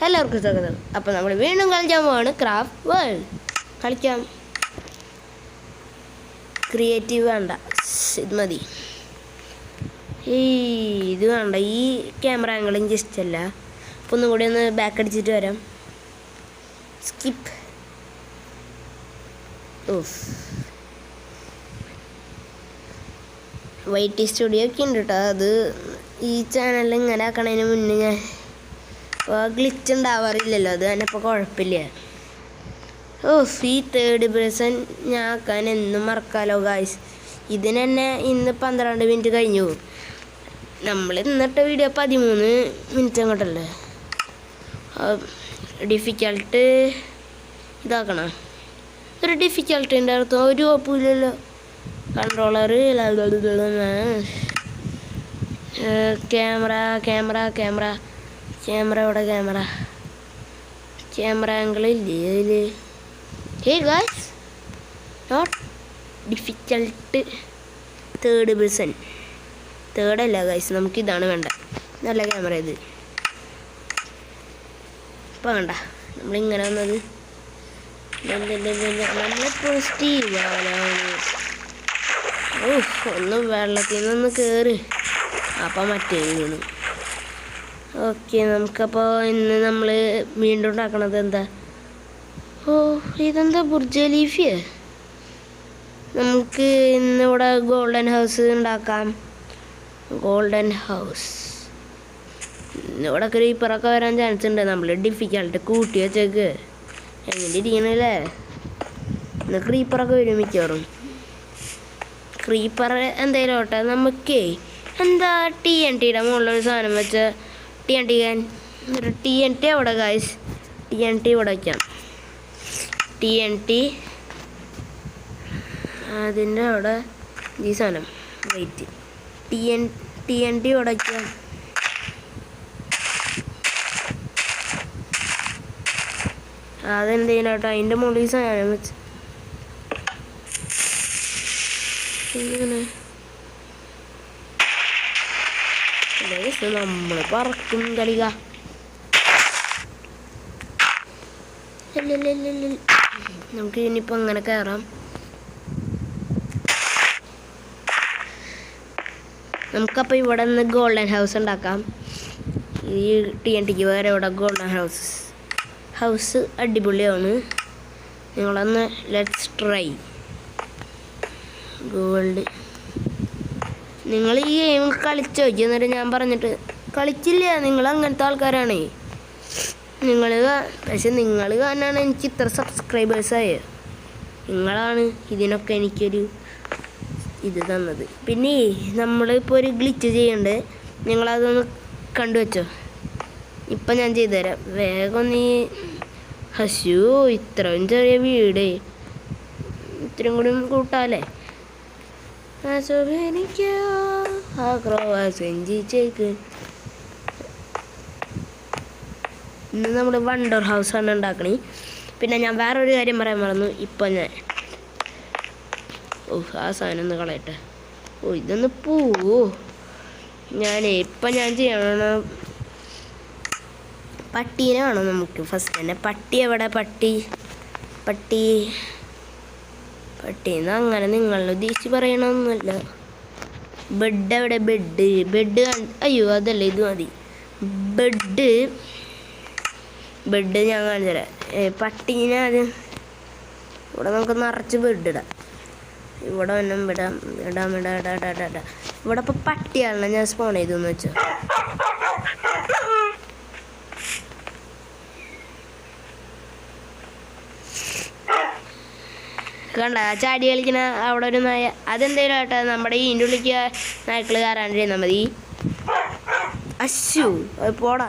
എല്ലാവർക്കും സ്വാഗതം. അപ്പോൾ നമ്മൾ വീണ്ടും കളിക്കാൻ പോവാണ് ക്രാഫ്റ്റ് വേൾഡ്. കളിക്കാം. ക്രിയേറ്റീവ് വേണ്ട, ഇത് മതി. ഇത് വേണ്ട, ഈ ക്യാമറ ആംഗിൾ എനിക്ക് ഇഷ്ടമല്ല. അപ്പോൾ ഒന്നും കൂടി ഒന്ന് ബാക്ക് അടിച്ചിട്ട് വരാം. സ്കിപ്പ്. ഓഫ്, വൈറ്റ് സ്റ്റുഡിയോ ഒക്കെ ഉണ്ട് കേട്ടോ. അത് ഈ ചാനലിൽ ഇങ്ങനെ ആക്കണതിന് മുന്നേ ഞാൻ ഗ്ലിച്ച് ഉണ്ടാവാറില്ലല്ലോ, അത് തന്നെ ഇപ്പോൾ കുഴപ്പമില്ല. ഈ 3rd person ഞാൻ ആക്കാൻ എന്നും മറക്കാലോ ഗായ്സ്. ഇതിന് തന്നെ ഇന്ന് 12 മിനിറ്റ് കഴിഞ്ഞു. നമ്മൾ ഇന്നിട്ട വീഡിയോ 13 മിനിറ്റ് അങ്ങോട്ടല്ലേ. ഡിഫിക്കൽട്ട് ഇതാക്കണം. ഒരു ഡിഫിക്കൽട്ടിൻ്റെ അടുത്ത് ഒരു കുഴപ്പമില്ലല്ലോ. Controller, camera camera camera camera ഇവിടെ ക്യാമറ ആംഗിൾ ഇല്ലേ അതിൽ. Hey guys, not difficult 3rd person. 3rd അല്ല ഗായ്സ്, നമുക്കിതാണ് വേണ്ട. നല്ല ക്യാമറ ഇത്. ഇപ്പം വേണ്ട, നമ്മളിങ്ങനെ വന്നത് നമ്മളെപ്പോൾ സ്റ്റീവാണ്. ഒന്ന് വെള്ളത്തിൽ നിന്നൊന്ന് കയറി അപ്പം മറ്റേ വീണു. ഓക്കെ, നമുക്കപ്പോൾ ഇന്ന് നമ്മൾ വീണ്ടും ഉണ്ടാക്കണത് എന്താ? ഇതെന്താ ബുർജ് ഖലീഫയോ? നമുക്ക് ഇന്നിവിടെ ഗോൾഡൻ ഹൗസ് ഉണ്ടാക്കാം. ഗോൾഡൻ ഹൗസ് ഇവിടെ ക്രീപ്പറൊക്കെ വരാൻ ചാൻസ് ഉണ്ട്. നമ്മൾ ഡിഫിക്കൽട്ട് കൂട്ടി വെച്ചേക്ക്. എങ്ങനെ ഇരിക്കണല്ലേ? ഇന്ന് ക്രീപ്പറൊക്കെ വരും മിക്കവാറും. ക്രീപ്പർ എന്തായാലും ഓട്ടെ. നമുക്കേ എന്താ TNTയുടെ മുകളിലൊരു സാധനം വെച്ച TNT അവിടെ ഗായ്സ്. TNT ഇവിടെ വയ്ക്കാം. TNT അതിൻ്റെ അവിടെ ഈ സാധനം വെയിറ്റ്. TNT ഇവിടെ വയ്ക്കാം. അതെന്തെയ്യണോട്ടോ, അതിൻ്റെ മുകളിൽ സാധനം വെച്ച് ഇങ്ങനെ നമ്മൾ പറക്കും കളിക. നമുക്ക് ഇനിയിപ്പോൾ അങ്ങനെ കയറാം. നമുക്കപ്പോൾ ഇവിടെ നിന്ന് ഗോൾഡൻ ഹൗസ് ഉണ്ടാക്കാം. ഈ TNTക്ക് വേറെ ഇവിടെ ഗോൾഡൻ ഹൗസ് അടിപൊളിയാണ്. നിങ്ങളൊന്ന് ലെറ്റ്സ് ട്രൈ ഗോൾഡ്. നിങ്ങൾ ഈ ഗെയിം കളിച്ചോ? എന്നിട്ട് ഞാൻ പറഞ്ഞിട്ട് കളിച്ചില്ല. നിങ്ങൾ അങ്ങനത്തെ ആൾക്കാരാണേ. പക്ഷെ നിങ്ങൾ കാരണമാണ് എനിക്ക് ഇത്ര സബ്സ്ക്രൈബേഴ്സായത്. നിങ്ങളാണ് ഇതിനൊക്കെ എനിക്കൊരു ഇത് തന്നത്. പിന്നെ നമ്മളിപ്പോൾ ഒരു ഗ്ലിച്ച് ചെയ്യണ്ടേ, നിങ്ങളതൊന്ന് കണ്ടുവച്ചോ. ഇപ്പം ഞാൻ ചെയ്തുതരാം. വേഗം നീ ഇത്രയും ചെറിയ വീട് ഇത്രയും കൂടി കൂട്ടാല്ലേ. ഇന്ന് നമ്മൾ വണ്ടർ ഹൗസാണ് ഉണ്ടാക്കണേ. പിന്നെ ഞാൻ വേറൊരു കാര്യം പറയാൻ മറന്നു. ഇപ്പം ഞാൻ ആ സാധനം ഒന്ന് കളയട്ടെ. ഇതൊന്ന് പോവോ. ഇപ്പം ഞാൻ ചെയ്യണം. പട്ടീനെ വേണം നമുക്ക് ഫസ്റ്റ് തന്നെ. പട്ടി എവിടെ? പട്ടീന്ന് അങ്ങനെ നിങ്ങളെ ഉദ്ദേശിച്ച് പറയണമെന്നല്ല. ബെഡ് എവിടെ? ബെഡ് അയ്യോ അതല്ല, ഇത് മതി. ബെഡ് ഞാൻ കാണിച്ചു തരാം. പട്ടീനെ ആദ്യം ഇവിടെ നമുക്ക് നിറച്ച് ബെഡ് ഇടാം. ഇവിടെ ഒന്നും ഇടാം. ഇവിടെ ഇപ്പോൾ പട്ടിയാണ് ഞാൻ സ്പോൺ ചെയ്തെന്ന് വെച്ചോ. കണ്ട ചാടി കളിക്കണ അവിടെ ഒരു നായ. അതെന്തേലും ആട്ടെ, നമ്മുടെ ഇതിൻ്റെ ഉള്ളിലേക്ക് നായ്ക്കൾ കയറാണ്ടിരുന്നാൽ മതി. അത് പോടാ,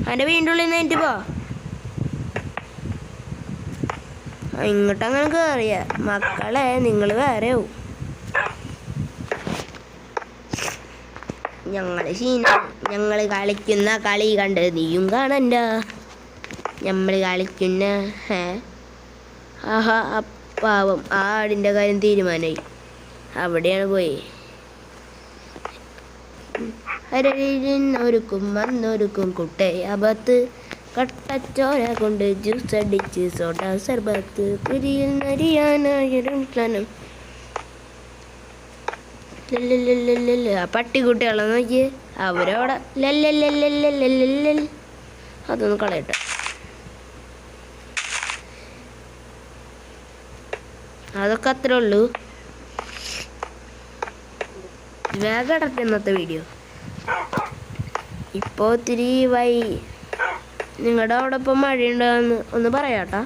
അതിൻ്റെ വീടിൻ്റെ ഉള്ളിൽ നിന്ന് എനിക്ക് പോ. ഇങ്ങോട്ടങ്ങനെ കയറിയ മക്കളെ നിങ്ങൾ വേറെയാവും. ഞങ്ങൾ കളിക്കുന്ന കളി കണ്ട് നീയും കാണണ്ട. നമ്മൾ കളിക്കുന്ന പാവം ആടിൻ്റെ കാര്യം തീരുമാനമായി. അവിടെയാണ് പോയി. അരയിന്നൊരുക്കും വന്നൊരുക്കും കുട്ടയബത്ത് കട്ടച്ചോര കൊണ്ട് ജ്യൂസ് അടിച്ച് സോഡ സർബത്ത് കുരിയിൽ നരിയാനായൊരു പ്ലാനം. ആ പട്ടിക്കുട്ടികളെ നോക്കിയേ, അവരവിടെ ലല്ലല്ലല്ലല്ലല്ലല്ല. അതൊന്ന് കളയട്ടെ. അതൊക്കെ അത്രേ ഉള്ളൂ. വേഗം ഇടട്ടെ ഇന്നത്തെ വീഡിയോ. ഇപ്പോൾ ഒത്തിരി നിങ്ങളുടെ അവിടെ ഇപ്പം മഴയുണ്ടോയെന്ന് ഒന്ന് പറയാട്ടാ.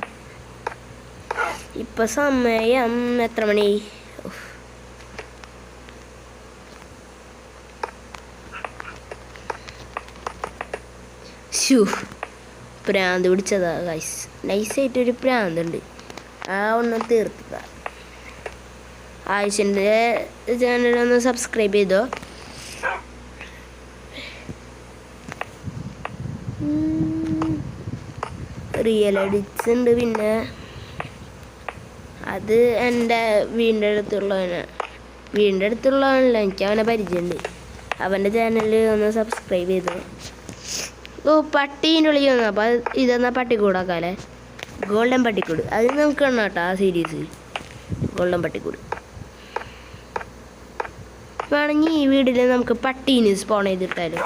ഇപ്പം സമയം എത്ര മണി? പ്രാന്ത് പിടിച്ചതാ ഗൈസ്. നൈസായിട്ടൊരു പ്രാന്തുണ്ട്. ആ ഒന്ന് തീർത്തതാ. ആയുഷിൻ്റെ ചാനലൊന്ന് സബ്സ്ക്രൈബ് ചെയ്തോ. റിയൽ എഡിറ്റ്സ് ഉണ്ട്. പിന്നെ അത് എൻ്റെ വീടിൻ്റെ അടുത്തുള്ളവനല്ല, എനിക്ക് അവനെ പരിചയമുണ്ട്. അവൻ്റെ ചാനൽ ഒന്ന് സബ്സ്ക്രൈബ് ചെയ്തോ. ഓ പട്ടീൻ്റെ ഉള്ളിൽ വന്നു. അപ്പോൾ ഇതെന്നാ പട്ടിക്കൂടാക്കാല്ലേ, ഗോൾഡൻ പട്ടിക്കൂട്. അത് നമുക്ക് കാണാം കേട്ടോ ആ സീരീസ്, ഗോൾഡൻ പട്ടിക്കൂട്. വേണമെങ്കിൽ ഈ വീട്ടിൽ നമുക്ക് പട്ടീന് സ്പോൺ ചെയ്തിട്ടാലും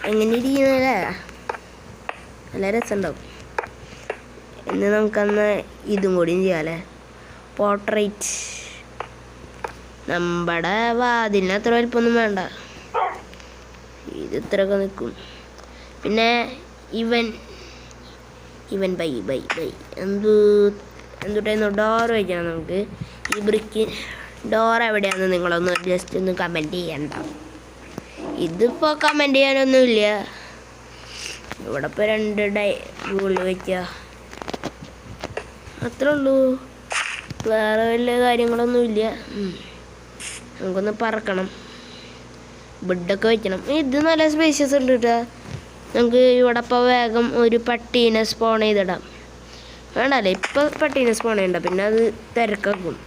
എങ്ങനെ ഇരിക്കുന്നല്ലേ, നല്ല രസമുണ്ടാവും. എന്ന് നമുക്കന്ന് ഇതും കൂടിയും ചെയ്യാമല്ലേ, പോർട്രേറ്റ്. നമ്മുടെ വാതിലിന് അത്ര വലിപ്പമൊന്നും വേണ്ട, ഇത് ഇത്രയൊക്കെ നിൽക്കും. പിന്നെ ഇവൻ ബൈ എന്തുട്ടായിരുന്നു ഡോർ വയ്ക്കണം നമുക്ക്. ഈ ബ്രിക്ക് ഡോർ എവിടെയാണെന്ന് നിങ്ങളൊന്ന് ജസ്റ്റ് ഒന്ന് കമൻറ്റ് ചെയ്യണ്ട. ഇതിപ്പോൾ കമൻറ്റ് ചെയ്യാനൊന്നുമില്ല. ഇവിടെ ഇപ്പോൾ 2 റൂള് വയ്ക്കുക, അത്രേ ഉള്ളൂ. വേറെ വലിയ കാര്യങ്ങളൊന്നുമില്ല. നമുക്കൊന്ന് പറക്കണം, ബെഡൊക്കെ വെക്കണം. ഇത് നല്ല സ്പേഷ്യസ് ഉണ്ട് കേട്ടോ. നമുക്ക് ഇവിടെ ഇപ്പോൾ വേഗം ഒരു പട്ടീനെ സ്പോൺ ചെയ്തിടാം. വേണ്ടല്ലേ, ഇപ്പം പട്ടീനെ സ്പോൺ ചെയ്യണ്ട, പിന്നെ അത് തിരക്കാക്കും.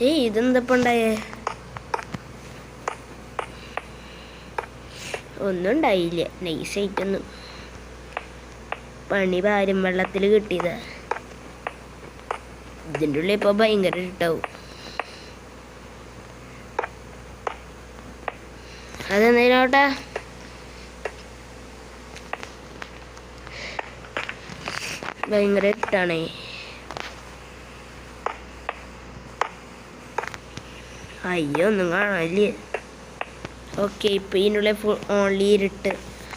ഇതെന്തപ്പം ഉണ്ടായേ? ഒന്നും ഉണ്ടായില്ല. നൈസായിട്ടൊന്നും പണി ഭാരം വെള്ളത്തിൽ കിട്ടിയതാ. ഇതിൻ്റെ ഉള്ളിൽ ഇപ്പോൾ ഭയങ്കര ഇട്ടാവും. അതെന്തിനോട്ടെ ഭയങ്കര ഇട്ടാണേ. അയ്യോ ഒന്നും കാണാനില്ലേ. ഓക്കെ, ഇപ്പം ഇതിനുള്ളിൽ ഓൺലി ഇരുട്ട്.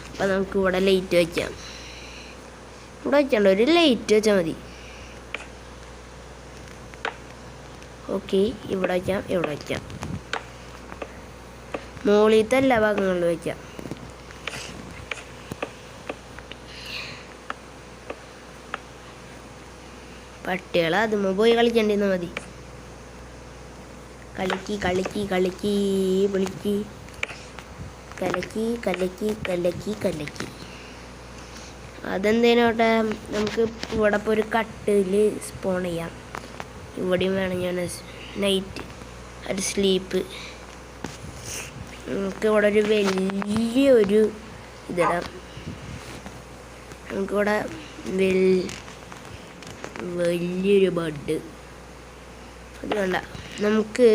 അപ്പം നമുക്ക് ഇവിടെ ലൈറ്റ് വയ്ക്കാം. ഇവിടെ വയ്ക്കണ്ട, ഒരു ലൈറ്റ് വെച്ചാൽ മതി. ഓക്കെ, ഇവിടെ വയ്ക്കാം, ഇവിടെ വയ്ക്കാം. മുകളിലത്തെ എല്ലാ ഭാഗങ്ങളിലും വയ്ക്കാം. പട്ടികൾ അതുമ്പോൾ പോയി കളിക്കേണ്ടിരുന്ന മതി. കളിക്കി കളിക്കി കളിക്കി വിളിക്കി കലക്കി കലക്കി കലക്കി കലക്കി. അതെന്തേനോട്ടെ, നമുക്ക് ഇവിടെ ഇപ്പോൾ ഒരു കട്ടിൽ സ്പോൺ ചെയ്യാം. ഇവിടെയും വേണം ഞാൻ നൈറ്റ് ഒരു സ്ലീപ്പ്. നമുക്ക് ഇവിടെ ഒരു വലിയൊരു ഇതിടാം. നമുക്കിവിടെ വലിയൊരു ബെഡ്. അത് വേണ്ട, നമുക്ക്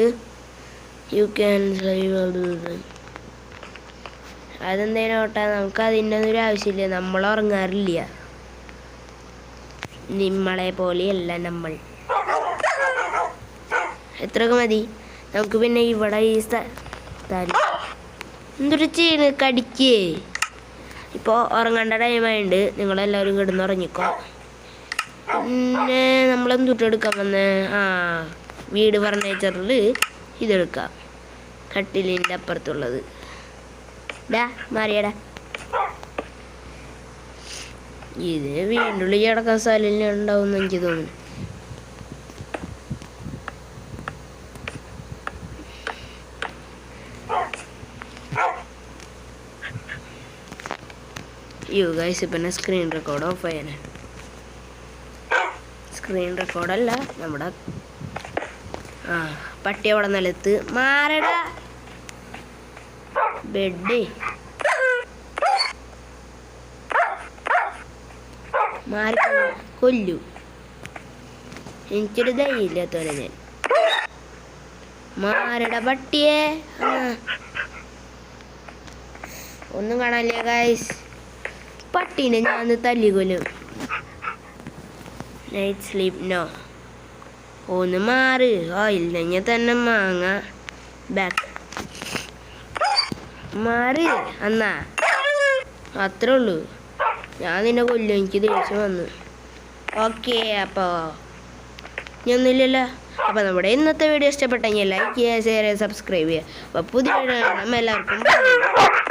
അതെന്തേനോട്ടെ, നമുക്ക് അതിൻ്റെ ഒന്നും ഒരു ആവശ്യമില്ല. നമ്മൾ ഉറങ്ങാറില്ല, നിങ്ങളെ പോലെയല്ല നമ്മൾ. എത്രയൊക്കെ മതി നമുക്ക്. പിന്നെ ഇവിടെ ഈ എന്തൊരു ചെയ്യുന്നത്, കടിക്കേ. ഇപ്പോൾ ഉറങ്ങേണ്ട ടൈമായിട്ട് നിങ്ങളെല്ലാവരും കിടന്നുറങ്ങിക്കോ. പിന്നെ നമ്മളെന്തുട്ടെടുക്കാൻ വന്നേ? വീട് ഫർണിച്ചറിൽ ഇതെടുക്കാം, കട്ടിലിൻ്റെ അപ്പുറത്തുള്ളത്. മാറിയടാ, ഇത് വീണ്ടും ഉള്ളിൽ കിടക്കാൻ സ്ഥലം ഉണ്ടാവും എനിക്ക് തോന്നുന്നു. ഗൈസ്, പിന്നെ സ്ക്രീൻ റെക്കോർഡ് ഓഫ് ചെയ്യാൻ. സ്ക്രീൻ റെക്കോർഡല്ല നമ്മുടെ പട്ടി അവിടെ നിലത്ത് മാറടാ ബെഡ് മാറി കൊല്ലു. എനിക്കൊരു ധൈര്യമില്ലാത്തവരെ ഞാൻ മാരട പട്ടിയെ ഒന്നും കാണാനില്ല ഗൈസ്. പട്ടീനെ ഞാൻ തല്ലിക്കൊല്ലും. Night sleep no. ഒന്ന് മാറ്. ഇല്ലെങ്കിൽ തന്നെ മാങ്ങ ബാക്ക് മാറി എന്നാ അത്രേ ഉള്ളൂ. ഞാൻ നിന്നെ കൊല്ലും. എനിക്ക് ദേഷ്യം വന്നു. ഓക്കെ അപ്പോൾ ഇനിയൊന്നുമില്ലല്ലോ. അപ്പോൾ നമ്മുടെ ഇന്നത്തെ വീഡിയോ ഇഷ്ടപ്പെട്ടെങ്കിൽ ലൈക്ക് ചെയ്യുക, ഷെയർ ചെയ്യുക, സബ്സ്ക്രൈബ് ചെയ്യുക. അപ്പോൾ പുതിയ വീഡിയോ കാണാം. എല്ലാവർക്കും